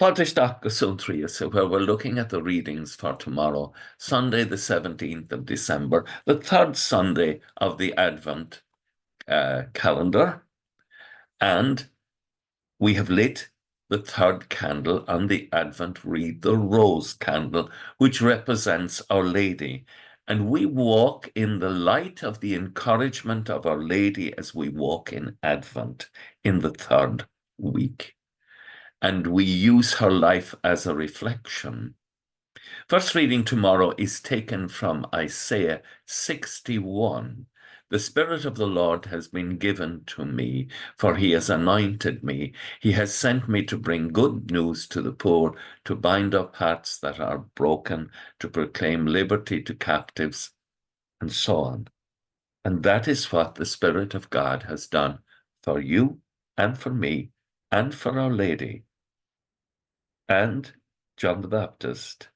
Páirteach go Suantraí Íosa, where we're looking at the readings for tomorrow, Sunday, the 17th of December, the third Sunday of the Advent calendar. And we have lit the third candle on the Advent wreath, the rose candle, which represents Our Lady. And we walk in the light of the encouragement of Our Lady as we walk in Advent in the third week. And we use her life as a reflection. First reading tomorrow is taken from Isaiah 61. The Spirit of the Lord has been given to me, for he has anointed me. He has sent me to bring good news to the poor, to bind up hearts that are broken, to proclaim liberty to captives, and so on. And that is what the Spirit of God has done for you and for me and for Our Lady and John the Baptist.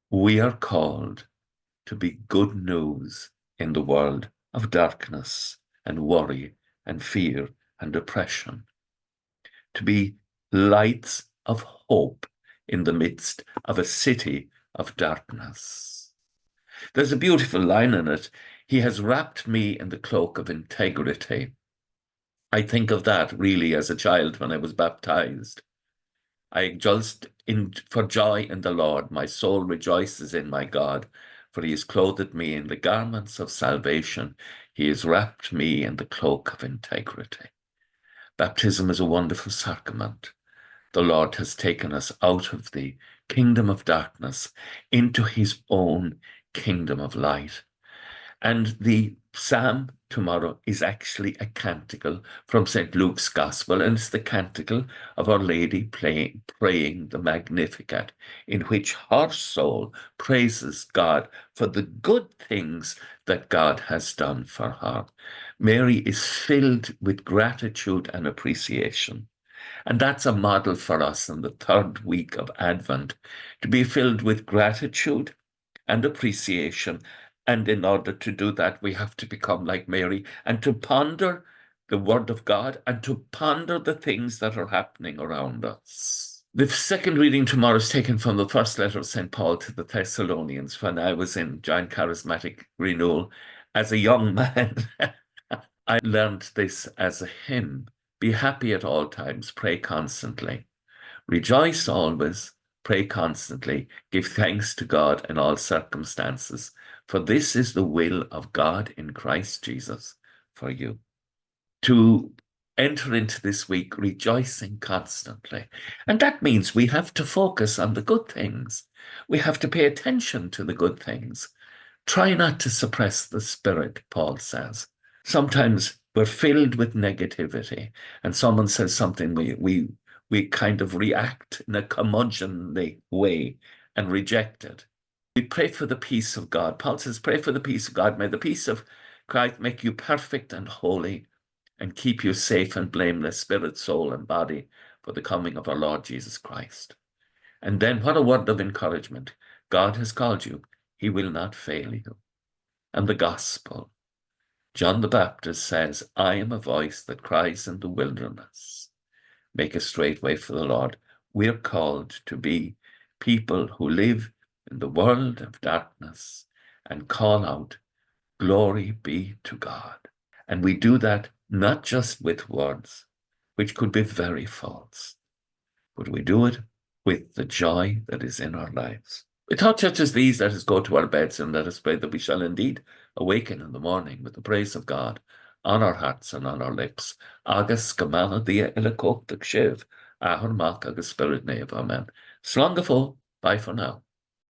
We are called to be good news in the world of darkness and worry and fear and depression, to be lights of hope in the midst of a city of darkness. There's a beautiful line in it. He has wrapped me in the cloak of integrity. I think of that really as a child when I was baptized. I exult for joy in the Lord. My soul rejoices in my God, for he has clothed me in the garments of salvation. He has wrapped me in the cloak of integrity. Baptism is a wonderful sacrament. The Lord has taken us out of the kingdom of darkness into his own kingdom of light. And the psalm tomorrow is actually a canticle from St. Luke's Gospel, and it's the canticle of Our Lady praying the Magnificat, in which her soul praises God for the good things that God has done for her. Mary is filled with gratitude and appreciation. And that's a model for us in the third week of Advent, to be filled with gratitude and appreciation. And in order to do that, we have to become like Mary and to ponder the Word of God and to ponder the things that are happening around us. The second reading tomorrow is taken from the first letter of St. Paul to the Thessalonians. When I was in Giant Charismatic Renewal as a young man, I learned this as a hymn. Be happy at all times, pray constantly. Rejoice always, pray constantly, give thanks to God in all circumstances, for this is the will of God in Christ Jesus for you. To enter into this week rejoicing constantly. And that means we have to focus on the good things. We have to pay attention to the good things. Try not to suppress the spirit, Paul says. Sometimes we're filled with negativity, and someone says something, we kind of react in a curmudgeonly way and reject it. We pray for the peace of God. Paul says, pray for the peace of God. May the peace of Christ make you perfect and holy and keep you safe and blameless, spirit, soul, and body, for the coming of our Lord Jesus Christ. And then what a word of encouragement. God has called you. He will not fail you. And the gospel. John the Baptist says, I am a voice that cries in the wilderness. Make a straight way for the Lord. We're called to be people who live in the world of darkness and call out, glory be to God. And we do that not just with words, which could be very false, but we do it with the joy that is in our lives. With thoughts such as these, let us go to our beds and let us pray that we shall indeed awaken in the morning with the praise of God on our hearts and on our lips. Agus gamana dia ilakok the kshiv, ahur mak agus spirit nave. Amen. Slongafo. Bye for now.